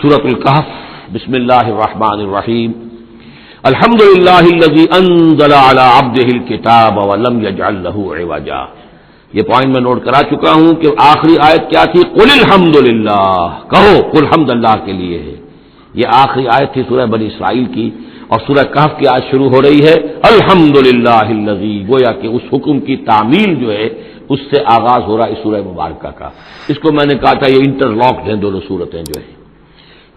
سورۃ الکہف بسم اللہ الرحمن الرحیم الحمد للہ الذی انزل علی عبدہ الکتاب ولم یجعل لہ عوجا. یہ پوائنٹ میں نوٹ کرا چکا ہوں کہ آخری آیت کیا تھی؟ قل الحمد للہ، کہو قل حمد اللہ کے لیے ہے. یہ آخری آیت تھی سورہ بنی اسرائیل کی، اور سورہ کہف کی آیت شروع ہو رہی ہے الحمد للہ الذی، گویا کہ اس حکم کی تعمیل جو ہے اس سے آغاز ہو رہا ہے اس سورہ مبارکہ کا. اس کو میں نے کہا تھا یہ انٹر لاکڈ ہیں دونوں صورتیں جو ہیں.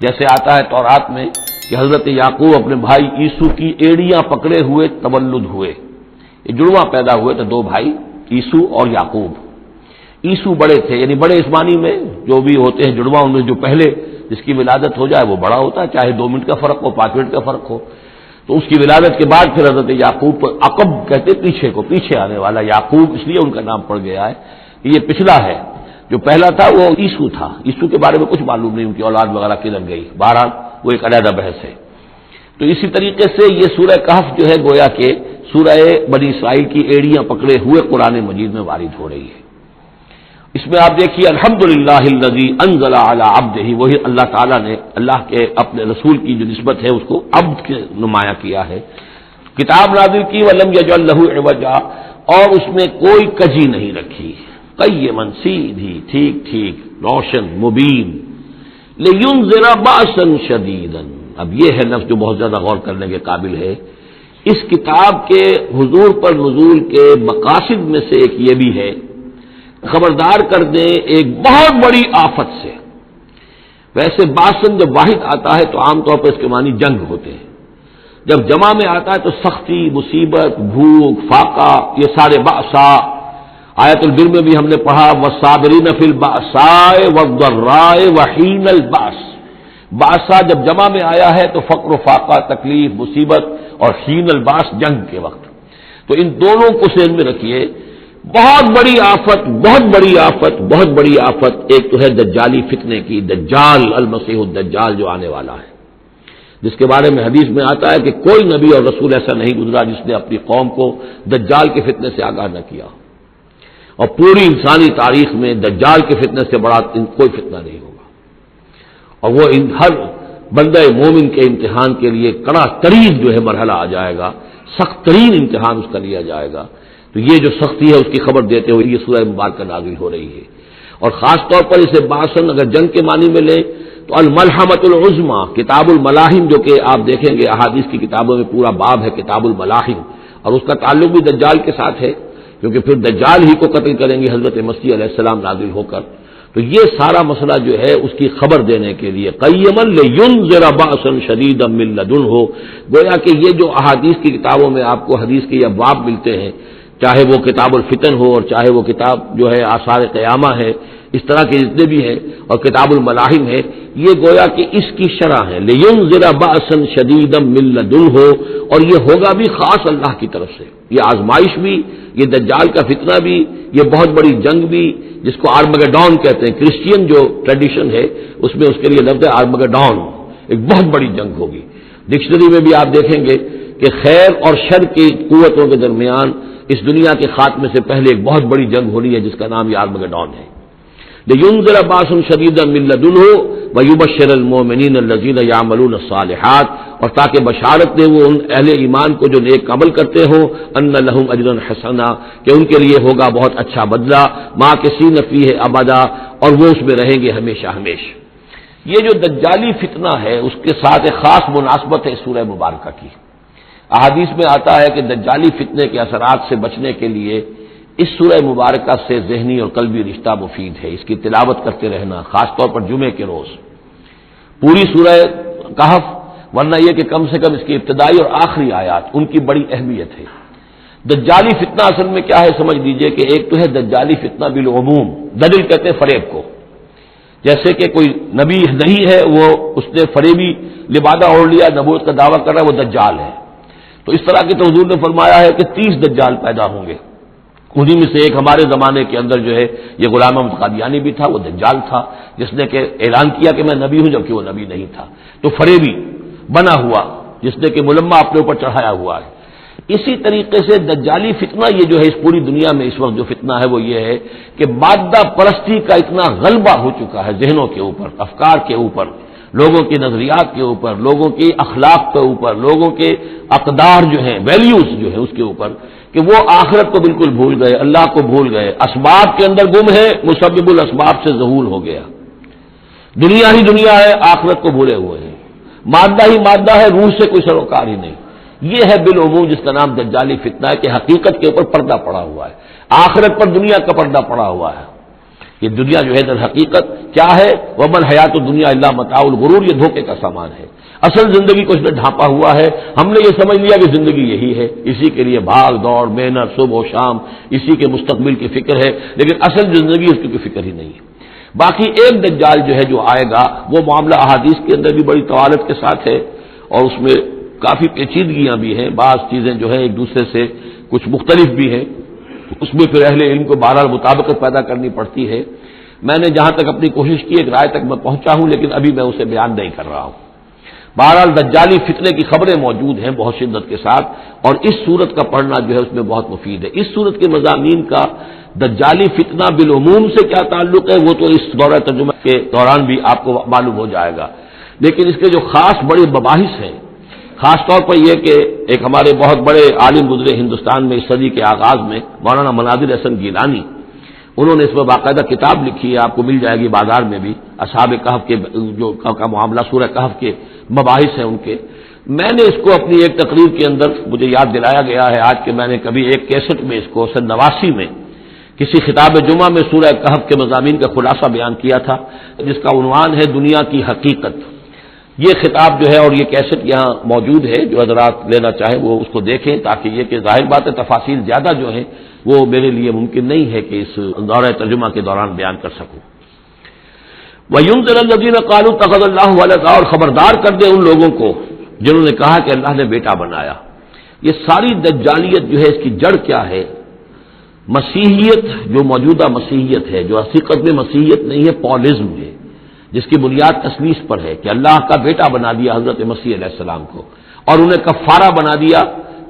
جیسے آتا ہے تورات میں کہ حضرت یعقوب اپنے بھائی عیسو کی ایڑیاں پکڑے ہوئے تولد ہوئے. یہ جڑواں پیدا ہوئے تھے، دو بھائی عیسو اور یعقوب. عیسو بڑے تھے، یعنی بڑے اسمانی میں جو بھی ہوتے ہیں جڑواں، ان میں جو پہلے جس کی ولادت ہو جائے وہ بڑا ہوتا ہے، چاہے 2 منٹ کا فرق ہو 5 منٹ کا فرق ہو. تو اس کی ولادت کے بعد پھر حضرت یعقوب کو عقب کہتے، پیچھے آنے والا یعقوب، اس لیے ان کا نام پڑ گیا ہے کہ یہ پچھلا ہے. جو پہلا تھا وہ عیسو تھا. عیسو کے بارے میں کچھ معلوم نہیں، ان کی اولاد وغیرہ کدھر گئی، بہرحال وہ ایک علیحدہ بحث ہے. تو اسی طریقے سے یہ سورہ کہف جو ہے گویا کہ سورہ بنی اسرائیل کی ایڑیاں پکڑے ہوئے قرآن مجید میں وارد ہو رہی ہے. اس میں آپ دیکھیے الحمدللہ الذی انزل علی عبدہ، وہی اللہ تعالیٰ نے اللہ کے اپنے رسول کی جو نسبت ہے اس کو عبد کے نمایاں کیا ہے. کتاب نازل کی ولم یجعل لہ عوجا، اور اس میں کوئی کجی نہیں رکھی، قیما سیدھی، ٹھیک روشن مبین، لینذر باسا شدیدا. اب یہ ہے لفظ جو بہت زیادہ غور کرنے کے قابل ہے. اس کتاب کے حضور پر نزول کے مقاصد میں سے ایک یہ بھی ہے خبردار کر دیں ایک بہت بڑی آفت سے. ویسے باسن جب واحد آتا ہے تو عام طور پر اس کے معنی جنگ ہوتے ہیں. جب جمع میں آتا ہے تو سختی، مصیبت، بھوک، فاقہ، یہ سارے باسا. آیت البر میں بھی ہم نے پڑھا والصابرین فی الباساء والضراء وحین الباس. باسا جب جمع میں آیا ہے تو فقر و فاقہ، تکلیف، مصیبت، اور حین الباس جنگ کے وقت. تو ان دونوں کو ذہن میں رکھیے. بہت بڑی آفت ایک تو ہے دجالی فتنے کی، دجال المسیح الدجال جو آنے والا ہے، جس کے بارے میں حدیث میں آتا ہے کہ کوئی نبی اور رسول ایسا نہیں گزرا جس نے اپنی قوم کو دجال کے فتنے سے آگاہ نہ کیا. اور پوری انسانی تاریخ میں دجال کے فتنے سے بڑا کوئی فتنہ نہیں ہوگا. اور وہ ہر بندہ مومن کے امتحان کے لیے کڑا ترین جو ہے مرحلہ آ جائے گا، سخت ترین امتحان اس کا لیا جائے گا. تو یہ جو سختی ہے اس کی خبر دیتے ہوئے یہ سورہ مبارکہ نازل ہو رہی ہے. اور خاص طور پر اسے باسن اگر جنگ کے معنی میں لیں تو الملحمۃ العظمی، کتاب الملاحم، جو کہ آپ دیکھیں گے احادیث کی کتابوں میں پورا باب ہے کتاب الملاحم، اور اس کا تعلق بھی دجال کے ساتھ ہے، کیونکہ پھر دجال ہی کو قتل کریں گے حضرت مسیح علیہ السلام نازل ہو کر. تو یہ سارا مسئلہ جو ہے اس کی خبر دینے کے لیے قیما لینذر باسا شدیدا من لدنہ، گویا کہ یہ جو احادیث کی کتابوں میں آپ کو حدیث کے ابواب ملتے ہیں، چاہے وہ کتاب الفتن ہو اور چاہے وہ کتاب جو ہے آثار قیامہ ہے، اس طرح کے جتنے بھی ہیں، اور کتاب الملاحم ہے، یہ گویا کہ اس کی شرح ہے لینذر باسا شدیدا من لدنہ. اور یہ ہوگا بھی خاص اللہ کی طرف سے. یہ آزمائش بھی، یہ دجال کا فتنہ بھی، یہ بہت بڑی جنگ بھی، جس کو آرمگڈون کہتے ہیں. کرسچین جو ٹریڈیشن ہے اس میں اس کے لیے لفظ ہے آرمگڈون. ایک بہت بڑی جنگ ہوگی. ڈکشنری میں بھی آپ دیکھیں گے کہ خیر اور شر کی قوتوں کے درمیان اس دنیا کے خاتمے سے پہلے ایک بہت بڑی جنگ ہونی ہے جس کا نام یہ آرمگڈون ہے. لینذر باسا شدیدا من لدنہ ویبشر المؤمنین الذین یعملون الصالحات، اور تاکہ بشارت دے وہ ان اہل ایمان کو جو نیک عمل کرتے ہوں، ان لہم اجرا حسنا، کہ ان کے لیے ہوگا بہت اچھا بدلہ، ماکثین فیہ ابدا، اور وہ اس میں رہیں گے ہمیشہ ہمیشہ. یہ جو دجالی فتنہ ہے اس کے ساتھ ایک خاص مناسبت ہے سورہ مبارکہ کی. احادیث میں آتا ہے کہ دجالی فتنے کے اثرات سے بچنے کے لیے اس سورہ مبارکہ سے ذہنی اور قلبی رشتہ مفید ہے. اس کی تلاوت کرتے رہنا، خاص طور پر جمعے کے روز پوری سورہ کہف، ورنہ یہ کہ کم سے کم اس کی ابتدائی اور آخری آیات ان کی بڑی اہمیت ہے. دجالی فتنہ اصل میں کیا ہے سمجھ لیجئے کہ ایک تو ہے دجالی فتنہ بالعموم، دجل کہتے ہیں فریب کو. جیسے کہ کوئی نبی نہیں ہے، وہ اس نے فریبی لبادہ اوڑھ لیا، نبوت کا دعویٰ کر رہا ہے، وہ دجال ہے. تو اس طرح کی تو حضور نے فرمایا ہے کہ 30 دجال پیدا ہوں گے. انہی میں سے ایک ہمارے زمانے کے اندر جو ہے یہ غلام احمد قادیانی بھی تھا، وہ دجال تھا جس نے کہ اعلان کیا کہ میں نبی ہوں جبکہ وہ نبی نہیں تھا. تو فریبی بنا ہوا جس نے کہ ملمہ اپنے اوپر چڑھایا ہوا ہے. اسی طریقے سے دجالی فتنہ یہ جو ہے اس پوری دنیا میں اس وقت جو فتنہ ہے وہ یہ ہے کہ مادہ پرستی کا اتنا غلبہ ہو چکا ہے ذہنوں کے اوپر، افکار کے اوپر، لوگوں کی نظریات کے اوپر، لوگوں کی اخلاق کے اوپر، لوگوں کے اقدار جو ہیں، ویلیوز جو ہیں اس کے اوپر، کہ وہ آخرت کو بالکل بھول گئے، اللہ کو بھول گئے، اسباب کے اندر گم ہے، مسبب الاسباب سے ظہور ہو گیا، دنیا ہی دنیا ہے، آخرت کو بھولے ہوئے ہیں، مادہ ہی مادہ ہے، روح سے کوئی سروکار ہی نہیں۔ یہ ہے بالعموم جس کا نام دجالی فتنہ ہے، کہ حقیقت کے اوپر پردہ پڑا ہوا ہے، آخرت پر دنیا کا پردہ پڑا ہوا ہے۔ یہ دنیا جو ہے در حقیقت کیا ہے؟ ومن حیات الدنیا الا متاع الغرور، یہ دھوکے کا سامان ہے۔ اصل زندگی کو اس نے ڈھانپا ہوا ہے، ہم نے یہ سمجھ لیا کہ زندگی یہی ہے، اسی کے لیے بھاگ دوڑ محنت صبح و شام، اسی کے مستقبل کی فکر ہے، لیکن اصل زندگی اس کی کوئی فکر ہی نہیں ہے۔ باقی ایک دجال جو ہے جو آئے گا، وہ معاملہ احادیث کے اندر بھی بڑی طوالت کے ساتھ ہے، اور اس میں کافی پیچیدگیاں بھی ہیں، بعض چیزیں جو ہیں ایک دوسرے سے کچھ مختلف بھی ہیں، اس میں پھر اہل علم کو بہرحال مطابقت پیدا کرنی پڑتی ہے۔ میں نے جہاں تک اپنی کوشش کی ایک رائے تک میں پہنچا ہوں، لیکن ابھی میں اسے بیان نہیں کر رہا ہوں۔ بہرحال دجالی فتنے کی خبریں موجود ہیں بہت شدت کے ساتھ، اور اس صورت کا پڑھنا جو ہے اس میں بہت مفید ہے۔ اس صورت کے مضامین کا دجالی فتنہ بالعموم سے کیا تعلق ہے وہ تو اس دورہ ترجمہ کے دوران بھی آپ کو معلوم ہو جائے گا، لیکن اس کے جو خاص بڑے مباحث ہیں، خاص طور پر یہ کہ ایک ہمارے بہت بڑے عالم گزرے ہندوستان میں اس صدی کے آغاز میں، مولانا مناظر حسن گیلانی، انہوں نے اس میں باقاعدہ کتاب لکھی ہے، آپ کو مل جائے گی بازار میں بھی، اصحاب کہف کے جو کا معاملہ سورہ کہف کے مباحث ہیں ان کے۔ میں نے اس کو اپنی ایک تقریر کے اندر مجھے یاد دلایا گیا ہے آج، کہ میں نے کبھی ایک کیسٹ میں اس کو سن 89 میں کسی خطاب جمعہ میں سورہ کہف کے مضامین کا خلاصہ بیان کیا تھا، جس کا عنوان ہے دنیا کی حقیقت۔ یہ خطاب جو ہے اور یہ کیسٹ یہاں موجود ہے، جو حضرات لینا چاہیں وہ اس کو دیکھیں، تاکہ یہ کہ ظاہر بات ہے تفاصیل زیادہ جو ہیں وہ میرے لیے ممکن نہیں ہے کہ اس دورہ ترجمہ کے دوران بیان کر سکوں۔ وَيُنذِرَ الَّذِينَ قَالُوا اتَّخَذَ اللَّهُ وَلَدًا، اور خبردار کر دے ان لوگوں کو جنہوں نے کہا کہ اللہ نے بیٹا بنایا۔ یہ ساری دجالیت جو ہے اس کی جڑ کیا ہے؟ مسیحیت، جو موجودہ مسیحیت ہے، جو حقیقت میں مسیحیت نہیں ہے، پولزم ہے، جس کی بنیاد تثلیث پر ہے کہ اللہ کا بیٹا بنا دیا حضرت مسیح علیہ السلام کو، اور انہیں کفارہ بنا دیا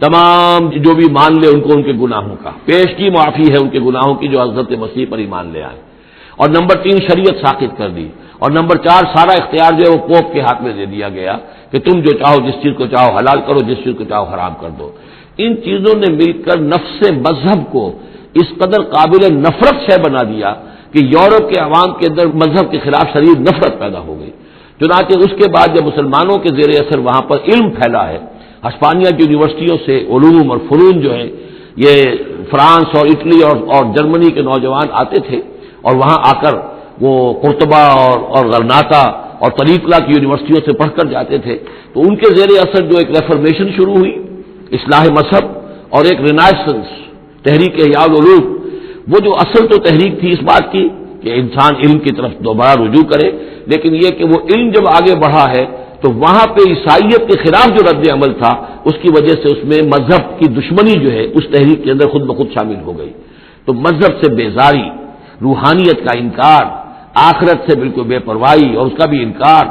تمام جو بھی مان لے ان کو ان کے گناہوں کا، پیش کی معافی ہے ان کے گناہوں کی جو حضرت مسیح پر ایمان لے آئے، اور نمبر 3 شریعت ساقط کر دی، اور نمبر 4 سارا اختیار جو ہے وہ پوپ کے ہاتھ میں دے دیا گیا کہ تم جو چاہو جس چیز کو چاہو حلال کرو، جس چیز کو چاہو حرام کر دو۔ ان چیزوں نے مل کر نفس مذہب کو اس قدر قابل نفرت سے بنا دیا کہ یورپ کے عوام کے اندر مذہب کے خلاف شدید نفرت پیدا ہو گئی۔ چنانچہ اس کے بعد جب مسلمانوں کے زیر اثر وہاں پر علم پھیلا ہے، ہسپانیہ کی یونیورسٹیوں سے علوم اور فنون جو ہیں یہ فرانس اور اٹلی اور جرمنی کے نوجوان آتے تھے، اور وہاں آ کر وہ قرطبہ اور غرناطہ اور طریقہ کی یونیورسٹیوں سے پڑھ کر جاتے تھے، تو ان کے زیر اثر جو ایک ریفارمیشن شروع ہوئی، اصلاح مذہب، اور ایک رینائسنس، تحریک احیاء العلوم، وہ جو اصل تو تحریک تھی اس بات کی کہ انسان علم کی طرف دوبارہ رجوع کرے، لیکن یہ کہ وہ علم جب آگے بڑھا ہے تو وہاں پہ عیسائیت کے خلاف جو رد عمل تھا اس کی وجہ سے اس میں مذہب کی دشمنی جو ہے اس تحریک کے اندر خود بخود شامل ہو گئی۔ تو مذہب سے بیزاری، روحانیت کا انکار، آخرت سے بالکل بے پرواہی اور اس کا بھی انکار،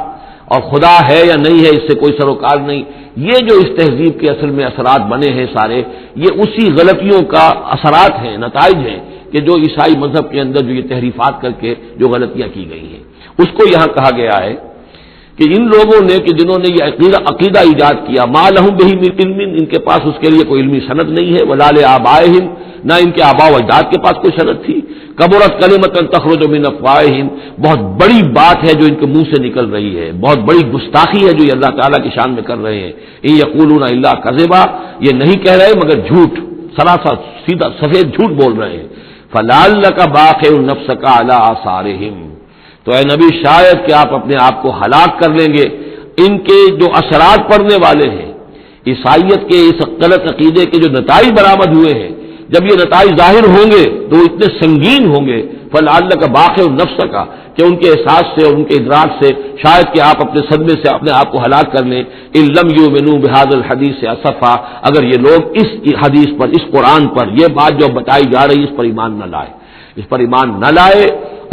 اور خدا ہے یا نہیں ہے اس سے کوئی سروکار نہیں، یہ جو اس تہذیب کے اصل میں اثرات بنے ہیں سارے، یہ اسی غلطیوں کا اثرات ہیں، نتائج ہیں کہ جو عیسائی مذہب کے اندر جو یہ تحریفات کر کے جو غلطیاں کی گئی ہیں، اس کو یہاں کہا گیا ہے کہ ان لوگوں نے کہ جنہوں نے یہ عقیدہ ایجاد کیا، ما لہم بہ من علم، ان کے پاس اس کے لیے کوئی علمی سند نہیں ہے، ولا لآبائہم، نہ ان کے آباء و اجداد کے پاس کوئی سند تھی، کبرت کلمۃ تخرج من افواہہم، بہت بڑی بات ہے جو ان کے منہ سے نکل رہی ہے، بہت بڑی گستاخی ہے جو یہ اللہ تعالیٰ کی شان میں کر رہے ہیں، ان یقولون الا کذبا، یہ نہیں کہہ رہے مگر جھوٹ، سراسر سیدھا سفید جھوٹ بول رہے ہیں، فلعلک باخع نفسک علی آثارہم، تو اے نبی شاید کہ آپ اپنے آپ کو ہلاک کر لیں گے ان کے جو اثرات پڑنے والے ہیں، عیسائیت کے اس غلط عقیدے کے جو نتائج برآمد ہوئے ہیں، جب یہ نتائج ظاہر ہوں گے تو وہ اتنے سنگین ہوں گے، فلعلک باخع نفسک، کہ ان کے احساس سے اور ان کے ادراک سے شاید کہ آپ اپنے صدمے سے اپنے آپ کو ہلاک کر لیں، ان لم یؤمنوا بهذا الحدیث اسفا، اگر یہ لوگ اس حدیث پر، اس قرآن پر، یہ بات جو بتائی جا رہی اس پر ایمان نہ لائے، اس پر ایمان نہ لائے،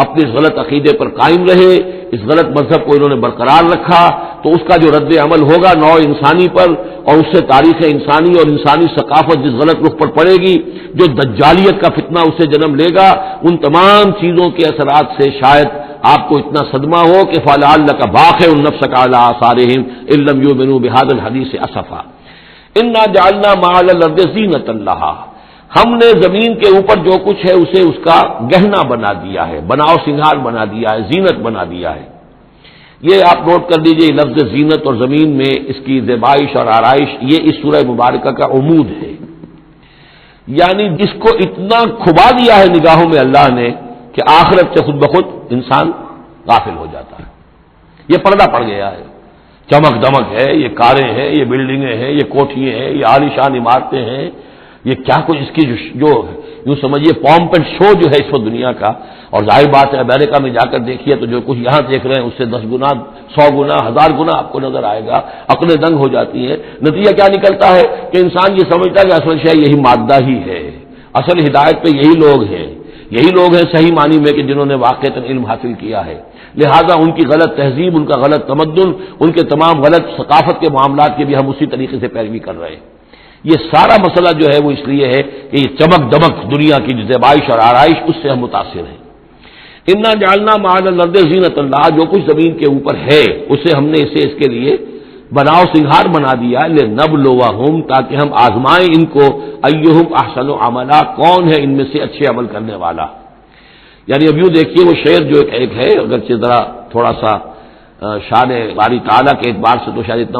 اپنے اس غلط عقیدے پر قائم رہے، اس غلط مذہب کو انہوں نے برقرار رکھا، تو اس کا جو رد عمل ہوگا نوع انسانی پر، اور اس سے تاریخ انسانی اور انسانی ثقافت جس غلط رخ پر پڑے گی، جو دجالیت کا فتنہ اسے جنم لے گا، ان تمام چیزوں کے اثرات سے شاید آپ کو اتنا صدمہ ہو کہ فَلَعَلَّكَ بَاخِعٌ نَفْسَكَ عَلَىٰ آثَارِهِمْ إِن لَّمْ يُؤْمِنُوا بِهَٰذَا الْحَدِيثِ أَسَفًا إِنَّا جَعَلْنَا مَا عَلَى الْأَرْضِ زِينَةً لَّهَا ہم نے زمین کے اوپر جو کچھ ہے اسے اس کا گہنا بنا دیا ہے، بناؤ سنگھار بنا دیا ہے، زینت بنا دیا ہے۔ یہ آپ نوٹ کر لیجئے، لفظ زینت اور زمین میں اس کی زیبائش اور آرائش یہ اس سورہ مبارکہ کا عمود ہے، یعنی جس کو اتنا کھبا دیا ہے نگاہوں میں اللہ نے کہ آخرت سے خود بخود انسان غافل ہو جاتا ہے۔ یہ پردہ پڑ گیا ہے، چمک دمک ہے، یہ کاریں ہیں، یہ بلڈنگیں ہیں، یہ کوٹھیاں ہیں، یہ عالیشان عمارتیں ہیں، یہ کیا کچھ اس کی جو یوں سمجھیے پومپ اینڈ شو جو ہے اس وقت دنیا کا، اور ظاہر بات ہے امریکہ میں جا کر دیکھیے تو جو کچھ یہاں دیکھ رہے ہیں اس سے 10 گنا 100 گنا 1000 گنا آپ کو نظر آئے گا، عقلیں دنگ ہو جاتی ہیں۔ نتیجہ کیا نکلتا ہے کہ انسان یہ سمجھتا ہے کہ اصل شے یہی مادہ ہی ہے، اصل ہدایت پہ یہی لوگ ہیں صحیح معنی میں کہ جنہوں نے واقعتاً علم حاصل کیا ہے، لہذا ان کی غلط تہذیب، ان کا غلط تمدن، ان کے تمام غلط ثقافت کے معاملات کی بھی ہم اسی طریقے سے پیروی کر رہے ہیں۔ یہ سارا مسئلہ جو ہے وہ اس لیے ہے کہ یہ چمک دمک دنیا کی زیبائش اور آرائش اس سے ہم متاثر ہیں۔ انا جعلنا ما علی الارض زینۃ اللہ، جو کچھ زمین کے اوپر ہے اسے ہم نے اس کے لیے بناؤ سنگھار بنا دیا لنبلوہم، تاکہ ہم آزمائیں ان کو، ایہم احسن عملا، کون ہے ان میں سے اچھے عمل کرنے والا۔ یعنی اب یوں دیکھیے وہ شعر جو ایک ہے، اگرچہ ذرا تھوڑا سا شان باری تعالیٰ کے اعتبار سے تو شاید اتنا